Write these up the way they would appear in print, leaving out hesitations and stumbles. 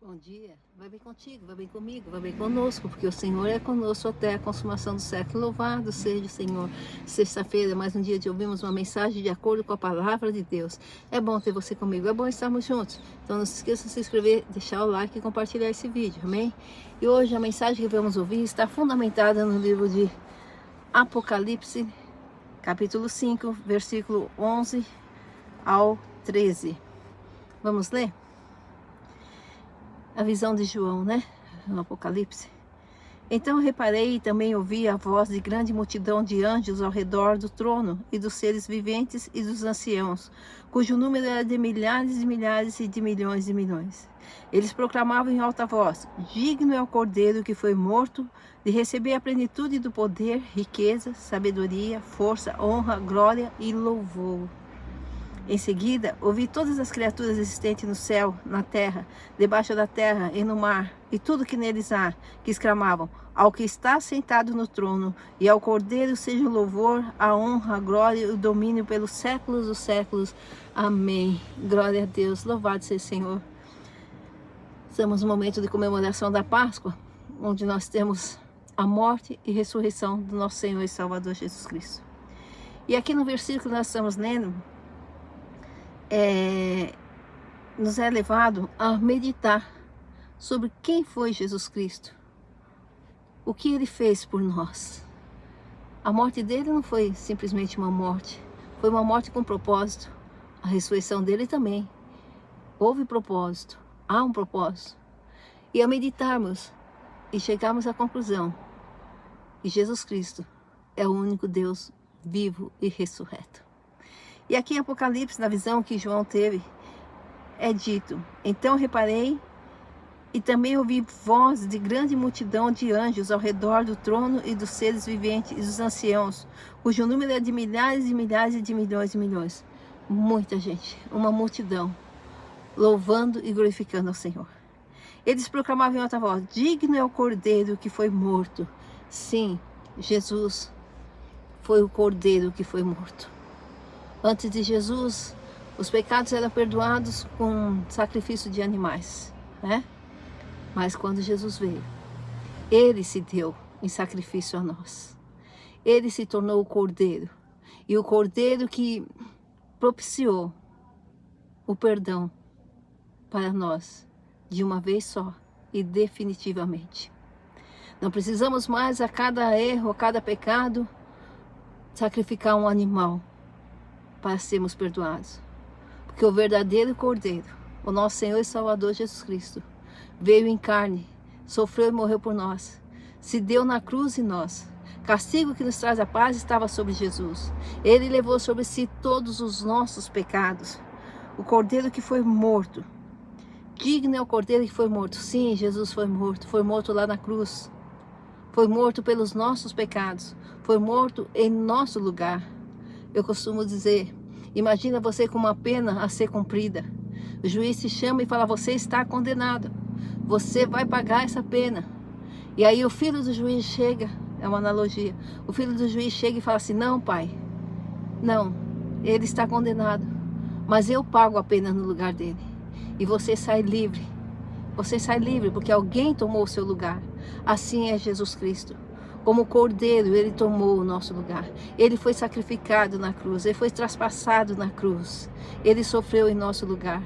Bom dia, vai bem contigo, vai bem comigo, vai bem conosco, porque o Senhor é conosco até a consumação do século. Louvado seja o Senhor. Sexta-feira, mais um dia de ouvirmos uma mensagem de acordo com a palavra de Deus. É bom ter você comigo, é bom estarmos juntos. Então não se esqueça de se inscrever, deixar o like e compartilhar esse vídeo, amém? E hoje a mensagem que vamos ouvir está fundamentada no livro de Apocalipse, capítulo 5, versículo 11 ao 13. Vamos ler? A visão de João, né? No Apocalipse. Então reparei e também ouvi a voz de grande multidão de anjos ao redor do trono e dos seres viventes e dos anciãos, cujo número era de milhares e milhares e de milhões. Eles proclamavam em alta voz: digno é o Cordeiro que foi morto de receber a plenitude do poder, riqueza, sabedoria, força, honra, glória e louvor. Em seguida, ouvi todas as criaturas existentes no céu, na terra, debaixo da terra e no mar, e tudo que neles há, que exclamavam: ao que está sentado no trono, e ao Cordeiro seja o louvor, a honra, a glória e o domínio pelos séculos dos séculos. Amém. Glória a Deus. Louvado seja o Senhor. Estamos no momento de comemoração da Páscoa, onde nós temos a morte e ressurreição do nosso Senhor e Salvador Jesus Cristo. E aqui no versículo que nós estamos lendo, nos é levado a meditar sobre quem foi Jesus Cristo, o que ele fez por nós. A morte dele não foi simplesmente uma morte, foi uma morte com propósito. A ressurreição dele também houve propósito, há um propósito. E ao meditarmos e chegarmos à conclusão que Jesus Cristo é o único Deus vivo e ressurreto. E aqui em Apocalipse, na visão que João teve, é dito: então reparei e também ouvi voz de grande multidão de anjos ao redor do trono e dos seres viventes e dos anciãos, cujo número é de milhares e milhares e de milhões. Muita gente, uma multidão, louvando e glorificando ao Senhor. Eles proclamavam em alta voz: digno é o Cordeiro que foi morto. Sim, Jesus foi o Cordeiro que foi morto. Antes de Jesus, os pecados eram perdoados com sacrifício de animais, né? Mas quando Jesus veio, ele se deu em sacrifício a nós. Ele se tornou o Cordeiro. E o Cordeiro que propiciou o perdão para nós, de uma vez só e definitivamente. Não precisamos mais a cada erro, a cada pecado, sacrificar um animal para sermos perdoados. Porque o verdadeiro Cordeiro, o nosso Senhor e Salvador Jesus Cristo, veio em carne, sofreu e morreu por nós, se deu na cruz em nós. Castigo que nos traz a paz estava sobre Jesus. Ele levou sobre si todos os nossos pecados. O Cordeiro que foi morto. Digno é o Cordeiro que foi morto. Sim, Jesus foi morto lá na cruz. Foi morto pelos nossos pecados. Foi morto em nosso lugar. Eu costumo dizer: imagina você com uma pena a ser cumprida. O juiz te chama e fala: você está condenado. Você vai pagar essa pena. E aí o filho do juiz chega, é uma analogia. O filho do juiz chega e fala assim: não, pai, não, ele está condenado, mas eu pago a pena no lugar dele. E você sai livre. Você sai livre porque alguém tomou o seu lugar. Assim é Jesus Cristo. Como Cordeiro, ele tomou o nosso lugar. Ele foi sacrificado na cruz. Ele foi traspassado na cruz. Ele sofreu em nosso lugar.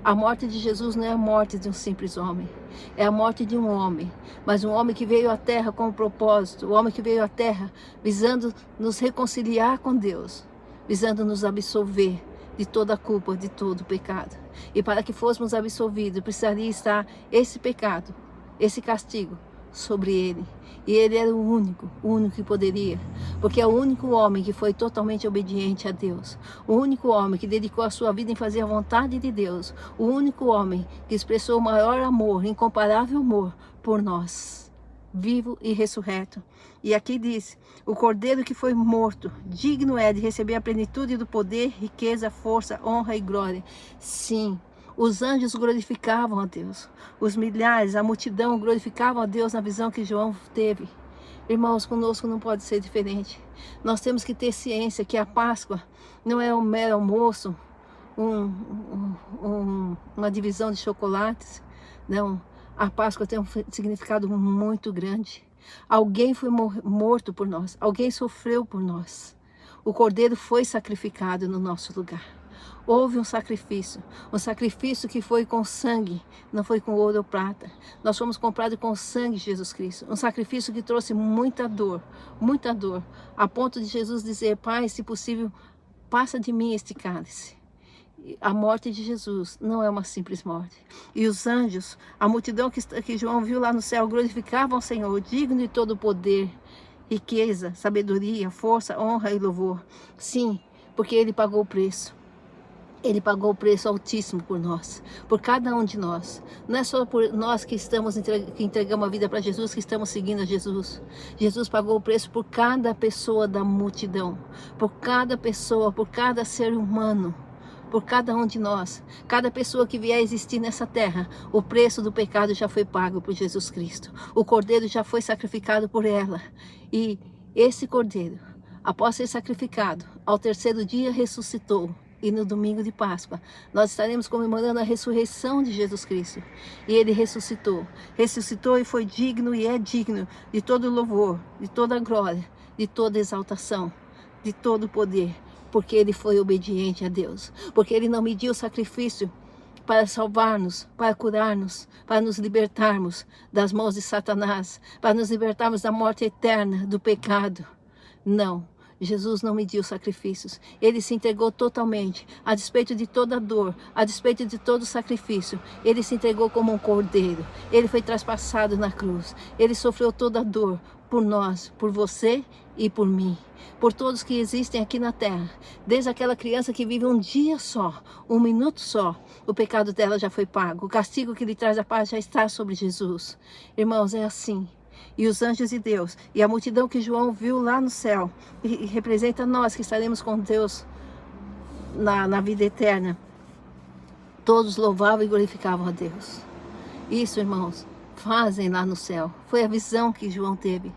A morte de Jesus não é a morte de um simples homem. É a morte de um homem. Mas um homem que veio à terra com um propósito. Um homem que veio à terra visando nos reconciliar com Deus. Visando nos absolver de toda a culpa, de todo o pecado. E para que fôssemos absolvidos, precisaria estar esse pecado, esse castigo sobre ele. E ele era o único que poderia, porque é o único homem que foi totalmente obediente a Deus, o único homem que dedicou a sua vida em fazer a vontade de Deus, o único homem que expressou o maior amor, incomparável amor por nós, vivo e ressurreto. E aqui diz: o Cordeiro que foi morto, digno é de receber a plenitude do poder, riqueza, força, honra e glória. Sim, os anjos glorificavam a Deus. Os milhares, a multidão glorificavam a Deus na visão que João teve. Irmãos, conosco não pode ser diferente. Nós temos que ter ciência que a Páscoa não é um mero almoço, uma divisão de chocolates. Não, a Páscoa tem um significado muito grande. Alguém foi morto por nós, alguém sofreu por nós. O Cordeiro foi sacrificado no nosso lugar. Houve um sacrifício que foi com sangue, não foi com ouro ou prata. Nós fomos comprados com o sangue de Jesus Cristo. Um sacrifício que trouxe muita dor, a ponto de Jesus dizer: Pai, se possível, passa de mim este cálice. A morte de Jesus não é uma simples morte. E os anjos, a multidão que João viu lá no céu, glorificavam o Senhor, digno de todo poder, riqueza, sabedoria, força, honra e louvor. Sim, porque Ele pagou o preço. Ele pagou o preço altíssimo por nós, por cada um de nós. Não é só por nós que entregamos a vida para Jesus, que estamos seguindo a Jesus. Jesus pagou o preço por cada pessoa da multidão, por cada pessoa, por cada ser humano, por cada um de nós. Cada pessoa que vier a existir nessa terra, o preço do pecado já foi pago por Jesus Cristo. O Cordeiro já foi sacrificado por ela. E esse Cordeiro, após ser sacrificado, ao terceiro dia ressuscitou. E no domingo de Páscoa, nós estaremos comemorando a ressurreição de Jesus Cristo. E Ele ressuscitou. Ressuscitou e foi digno e é digno de todo louvor, de toda glória, de toda exaltação, de todo poder. Porque Ele foi obediente a Deus. Porque Ele não mediu o sacrifício para salvar-nos, para curar-nos, para nos libertarmos das mãos de Satanás, para nos libertarmos da morte eterna, do pecado. Não. Jesus não mediu sacrifícios. Ele se entregou totalmente, a despeito de toda dor, a despeito de todo sacrifício. Ele se entregou como um cordeiro. Ele foi traspassado na cruz. Ele sofreu toda a dor por nós, por você e por mim. Por todos que existem aqui na terra. Desde aquela criança que vive um dia só, um minuto só, o pecado dela já foi pago. O castigo que lhe traz a paz já está sobre Jesus. Irmãos, é assim. E os anjos de Deus, e a multidão que João viu lá no céu, e representa nós que estaremos com Deus na vida eterna, todos louvavam e glorificavam a Deus. Isso, irmãos, fazem lá no céu. Foi a visão que João teve.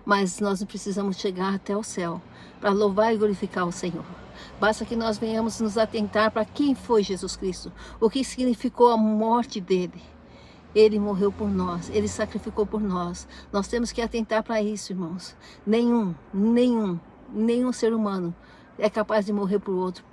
Mas nós precisamos chegar até o céu para louvar e glorificar o Senhor. Basta que nós venhamos nos atentar para quem foi Jesus Cristo, o que significou a morte dele. Ele morreu por nós, Ele sacrificou por nós. Nós temos que atentar para isso, irmãos. Nenhum ser humano é capaz de morrer por outro.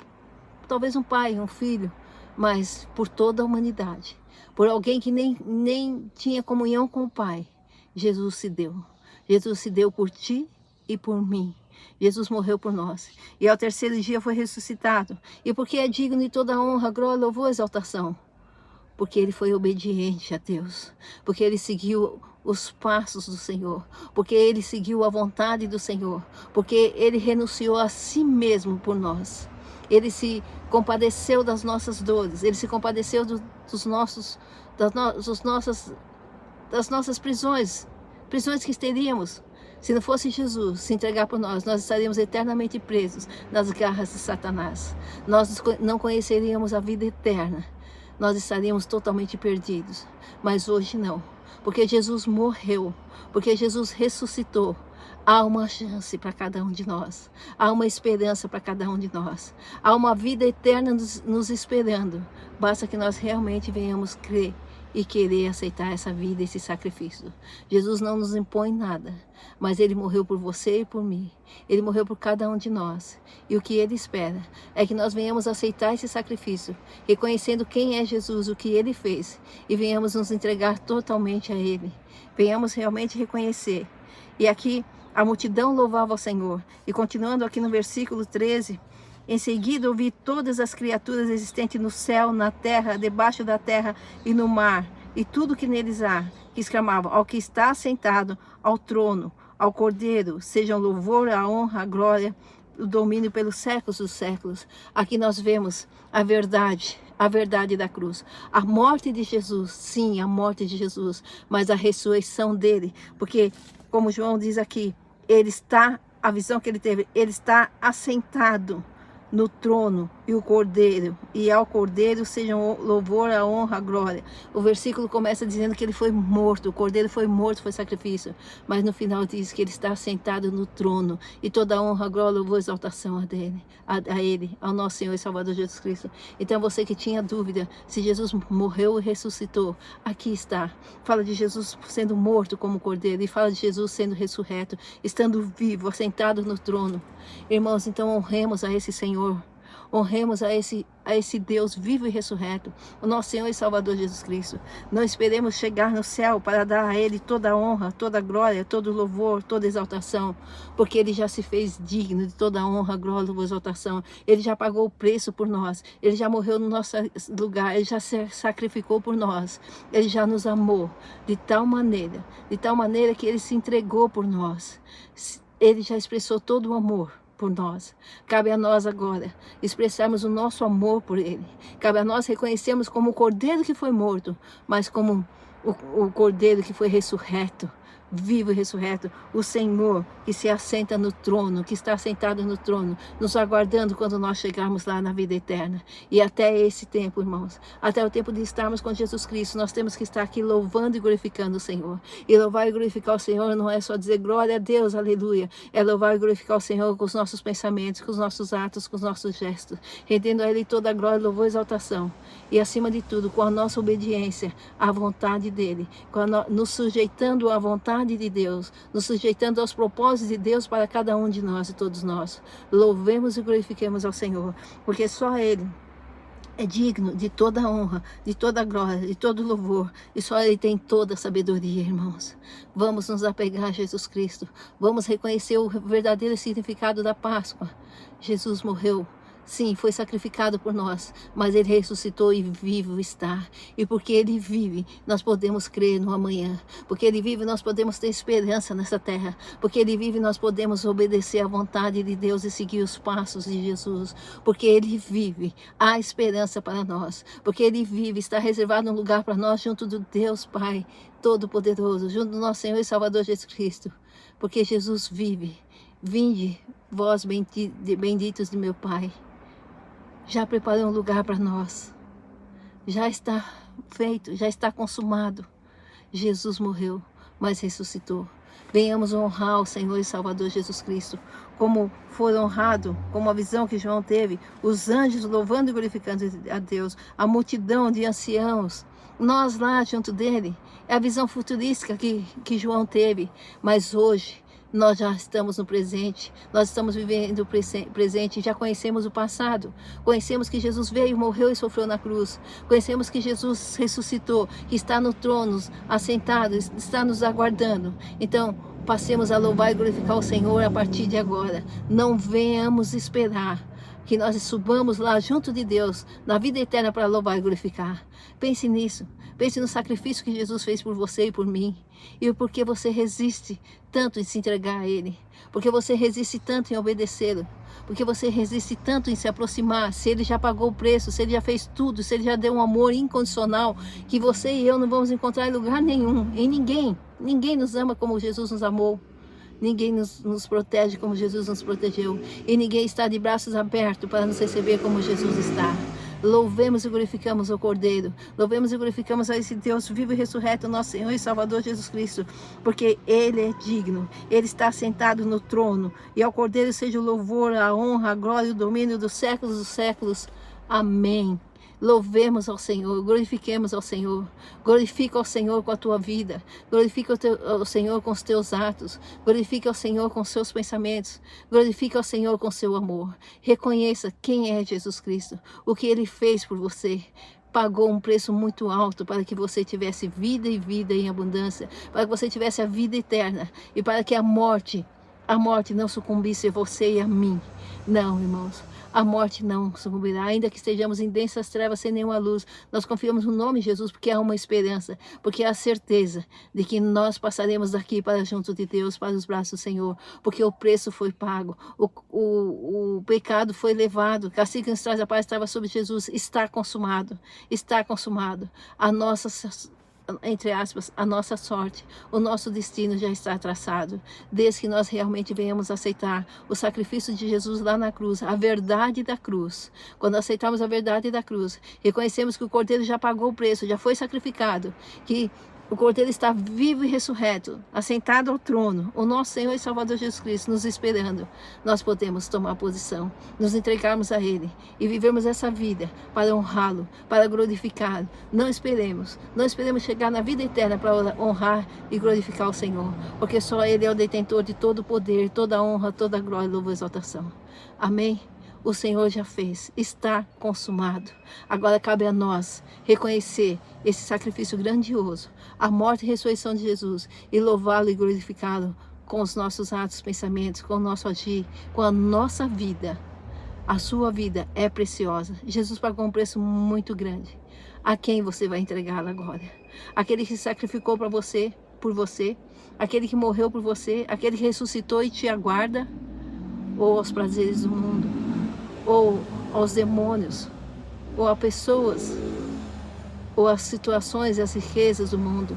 Talvez um pai, um filho, mas por toda a humanidade. Por alguém que nem tinha comunhão com o Pai. Jesus se deu. Jesus se deu por ti e por mim. Jesus morreu por nós. E ao terceiro dia foi ressuscitado. E porque é digno de toda honra, glória, louvor e exaltação. Porque Ele foi obediente a Deus, porque Ele seguiu os passos do Senhor, porque Ele seguiu a vontade do Senhor, porque Ele renunciou a si mesmo por nós. Ele se compadeceu das nossas dores, Ele se compadeceu das nossas prisões que teríamos. Se não fosse Jesus se entregar por nós, nós estaríamos eternamente presos nas garras de Satanás. Nós não conheceríamos a vida eterna. Nós estaríamos totalmente perdidos. Mas hoje não. Porque Jesus morreu. Porque Jesus ressuscitou. Há uma chance para cada um de nós. Há uma esperança para cada um de nós. Há uma vida eterna nos esperando. Basta que nós realmente venhamos crer e querer aceitar essa vida, esse sacrifício. Jesus não nos impõe nada, mas Ele morreu por você e por mim. Ele morreu por cada um de nós. E o que Ele espera é que nós venhamos aceitar esse sacrifício, reconhecendo quem é Jesus, o que Ele fez, e venhamos nos entregar totalmente a Ele. Venhamos realmente reconhecer. E aqui a multidão louvava ao Senhor. E continuando aqui no versículo 13, em seguida ouvi todas as criaturas existentes no céu, na terra, debaixo da terra e no mar, e tudo que neles há, que exclamavam: ao que está sentado, ao trono, ao Cordeiro, sejam louvor, a honra, a glória, o domínio pelos séculos dos séculos. Aqui nós vemos a verdade da cruz. A morte de Jesus, sim, a morte de Jesus, mas a ressurreição dele, porque, como João diz aqui, ele está, a visão que ele teve, ele está assentado no trono, e o Cordeiro, e ao Cordeiro sejam louvor, a honra, a glória. O versículo começa dizendo que ele foi morto, o Cordeiro foi morto, foi sacrifício, mas no final diz que ele está sentado no trono, e toda a honra, a glória, louvor, exaltação a ele, ao nosso Senhor e Salvador Jesus Cristo. Então você que tinha dúvida se Jesus morreu e ressuscitou, aqui está. Fala de Jesus sendo morto como Cordeiro, e fala de Jesus sendo ressurreto, estando vivo, assentado no trono. Irmãos, então honremos a esse Senhor, honremos a esse Deus vivo e ressurreto, o nosso Senhor e Salvador Jesus Cristo. Não esperemos chegar no céu para dar a Ele toda a honra, toda a glória, todo o louvor, toda a exaltação, porque Ele já se fez digno de toda a honra, glória, louvor, exaltação. Ele já pagou o preço por nós, Ele já morreu no nosso lugar, Ele já se sacrificou por nós, Ele já nos amou de tal maneira que Ele se entregou por nós. Ele já expressou todo o amor por nós. Cabe a nós agora expressarmos o nosso amor por Ele. Cabe a nós reconhecermos como o Cordeiro que foi morto, mas como o Cordeiro que foi ressurreto, vivo e ressurreto, o Senhor que se assenta no trono, que está sentado no trono, nos aguardando quando nós chegarmos lá na vida eterna. E até esse tempo, irmãos, até o tempo de estarmos com Jesus Cristo, nós temos que estar aqui louvando e glorificando o Senhor. E louvar e glorificar o Senhor não é só dizer glória a Deus, aleluia, é louvar e glorificar o Senhor com os nossos pensamentos, com os nossos atos, com os nossos gestos, rendendo a Ele toda a glória, louvor e exaltação. E acima de tudo, com a nossa obediência à vontade dEle, nos sujeitando à vontade de Deus, nos sujeitando aos propósitos de Deus para cada um de nós e todos nós. Louvemos e glorifiquemos ao Senhor, porque só Ele é digno de toda a honra, de toda a glória, de todo o louvor, e só Ele tem toda a sabedoria, irmãos. Vamos nos apegar a Jesus Cristo, vamos reconhecer o verdadeiro significado da Páscoa. Jesus morreu. Sim, foi sacrificado por nós, mas Ele ressuscitou e vivo está. E porque Ele vive, nós podemos crer no amanhã. Porque Ele vive, nós podemos ter esperança nessa terra. Porque Ele vive, nós podemos obedecer à vontade de Deus e seguir os passos de Jesus. Porque Ele vive, há esperança para nós. Porque Ele vive, está reservado um lugar para nós junto do Deus Pai Todo-Poderoso, junto do nosso Senhor e Salvador Jesus Cristo. Porque Jesus vive. Vinde, vós benditos de meu Pai. Já preparou um lugar para nós. Já está feito, já está consumado. Jesus morreu, mas ressuscitou. Venhamos honrar o Senhor e Salvador Jesus Cristo, como foi honrado, como a visão que João teve, os anjos louvando e glorificando a Deus, a multidão de anciãos, nós lá junto dele. É a visão futurística que João teve, mas hoje nós já estamos no presente, nós estamos vivendo o presente, já conhecemos o passado, conhecemos que Jesus veio, morreu e sofreu na cruz, conhecemos que Jesus ressuscitou, que está no trono, assentado, está nos aguardando. Então, passemos a louvar e glorificar o Senhor a partir de agora. Não venhamos esperar que nós subamos lá junto de Deus, na vida eterna, para louvar e glorificar. Pense nisso. Pense no sacrifício que Jesus fez por você e por mim. E porque você resiste tanto em se entregar a Ele. Porque você resiste tanto em obedecê-lo. Porque você resiste tanto em se aproximar. Se Ele já pagou o preço, se Ele já fez tudo, se Ele já deu um amor incondicional, que você e eu não vamos encontrar em lugar nenhum, em ninguém. Ninguém nos ama como Jesus nos amou. Ninguém nos protege como Jesus nos protegeu. E ninguém está de braços abertos para nos receber como Jesus está. Louvemos e glorificamos o Cordeiro. Louvemos e glorificamos a esse Deus vivo e ressurreto, nosso Senhor e Salvador Jesus Cristo. Porque Ele é digno. Ele está sentado no trono. E ao Cordeiro seja o louvor, a honra, a glória e o domínio dos séculos. Amém. Louvemos ao Senhor, glorifiquemos ao Senhor, glorifica ao Senhor com a tua vida, glorifica ao Senhor com os teus atos, glorifica ao Senhor com os seus pensamentos, glorifica ao Senhor com o seu amor. Reconheça quem é Jesus Cristo, o que Ele fez por você. Pagou um preço muito alto para que você tivesse vida e vida em abundância, para que você tivesse a vida eterna e para que a morte não sucumbisse a você e a mim. Não, irmãos. A morte não sucumbirá, ainda que estejamos em densas trevas sem nenhuma luz. Nós confiamos no nome de Jesus porque há uma esperança, porque há a certeza de que nós passaremos daqui para junto de Deus, para os braços do Senhor, porque o preço foi pago, o pecado foi levado, o castigo que nos traz a paz estava sobre Jesus, está consumado, está consumado. entre aspas, a nossa sorte, o nosso destino já está traçado, desde que nós realmente venhamos aceitar o sacrifício de Jesus lá na cruz, a verdade da cruz. Quando aceitamos a verdade da cruz, reconhecemos que o Cordeiro já pagou o preço, já foi sacrificado, que o Cordeiro está vivo e ressurreto, assentado ao trono, o nosso Senhor e Salvador Jesus Cristo nos esperando. Nós podemos tomar posição, nos entregarmos a Ele e vivermos essa vida para honrá-lo, para glorificá-lo. Não esperemos chegar na vida eterna para honrar e glorificar o Senhor, porque só Ele é o detentor de todo o poder, toda a honra, toda a glória, louvor e exaltação. Amém? O Senhor já fez, está consumado. Agora cabe a nós reconhecer esse sacrifício grandioso, a morte e ressurreição de Jesus, e louvá-lo e glorificá-lo com os nossos atos, pensamentos, com o nosso agir, com a nossa vida. A sua vida é preciosa. Jesus pagou um preço muito grande. A quem você vai entregar agora? Aquele que se sacrificou para você, por você, aquele que morreu por você, aquele que ressuscitou e te aguarda, ou aos prazeres do mundo, ou aos demônios, ou a pessoas, ou as situações e as riquezas do mundo?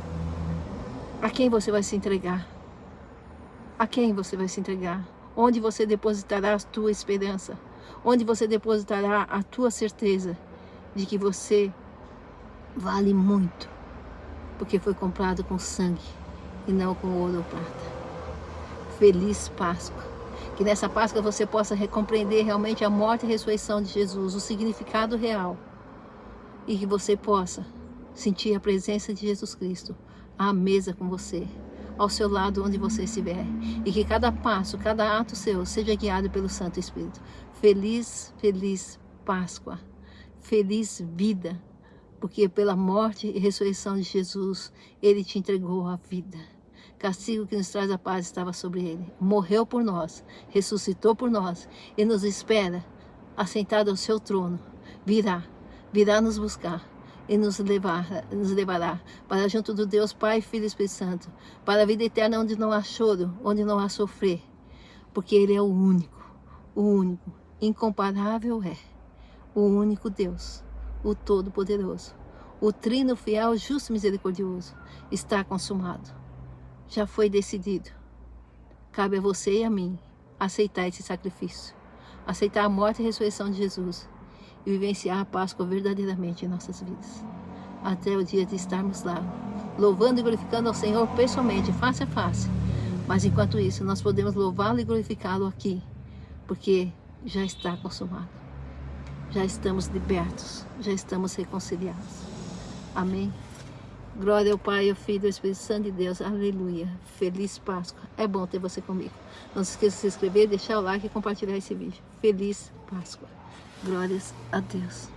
A quem você vai se entregar? A quem você vai se entregar? Onde você depositará a tua esperança? Onde você depositará a tua certeza de que você vale muito, porque foi comprado com sangue e não com ouro ou prata? Feliz Páscoa! Que nessa Páscoa você possa compreender realmente a morte e a ressurreição de Jesus, o significado real. E que você possa sentir a presença de Jesus Cristo à mesa com você, ao seu lado onde você estiver. E que cada passo, cada ato seu seja guiado pelo Santo Espírito. Feliz, feliz Páscoa. Feliz vida. Porque pela morte e ressurreição de Jesus, Ele te entregou a vida. Castigo que nos traz a paz estava sobre Ele. Morreu por nós, ressuscitou por nós e nos espera, assentado ao seu trono. Virá nos buscar e nos levará para junto do Deus Pai, Filho e Espírito Santo, para a vida eterna onde não há choro, onde não há sofrer. Porque Ele é o único, incomparável é, o único Deus, o Todo-Poderoso, o Trino fiel, justo e misericordioso. Está consumado. Já foi decidido. Cabe a você e a mim aceitar esse sacrifício, aceitar a morte e a ressurreição de Jesus e vivenciar a Páscoa verdadeiramente em nossas vidas. Até o dia de estarmos lá, louvando e glorificando ao Senhor pessoalmente, face a face. Mas enquanto isso, nós podemos louvá-lo e glorificá-lo aqui, porque já está consumado. Já estamos libertos, já estamos reconciliados. Amém? Glória ao Pai, ao Filho e ao Espírito Santo de Deus. Aleluia. Feliz Páscoa. É bom ter você comigo. Não se esqueça de se inscrever, deixar o like e compartilhar esse vídeo. Feliz Páscoa. Glórias a Deus.